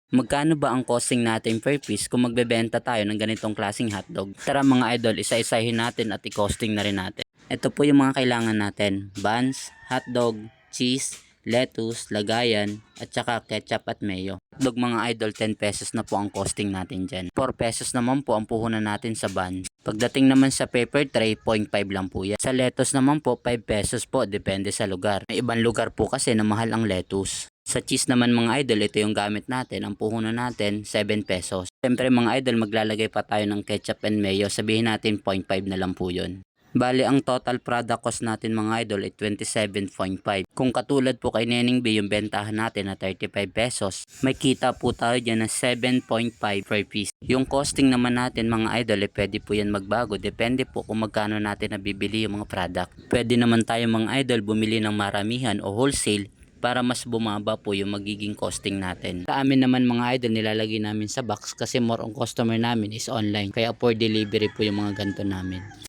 Magkano ba ang costing natin per piece kung magbebenta tayo ng ganitong klaseng hotdog? Tara mga idol, isa-isahin natin at i-costing na rin natin. Ito po yung mga kailangan natin. Buns, hotdog, cheese, lettuce, lagayan, at saka ketchup at mayo. Hotdog mga idol, 10 pesos na po ang costing natin dyan. 4 pesos naman po ang puhunan natin sa buns. Pagdating naman sa paper tray, 0.5 lang po yan. Sa lettuce naman po, 5 pesos po, depende sa lugar. May ibang lugar po kasi na mahal ang lettuce. Sa cheese naman mga idol, ito yung gamit natin. Ang puhunan natin, 7 pesos. Siyempre mga idol, maglalagay pa tayo ng ketchup and mayo. Sabihin natin 0.5 na lang po yun. Bali, ang total product cost natin mga idol ay 27.5. Kung katulad po kay Neneng B, yung bentahan natin na 35 pesos, may kita po tayo dyan na 7.5 per piece. Yung costing naman natin mga idol, pwede po yan magbago. Depende po kung magkano natin nabibili yung mga product. Pwede naman tayo mga idol bumili ng maramihan o wholesale para mas bumaba po yung magiging costing natin. Sa amin naman mga idol, nilalagay namin sa box kasi more on customer namin is online. Kaya for delivery po yung mga ganito namin.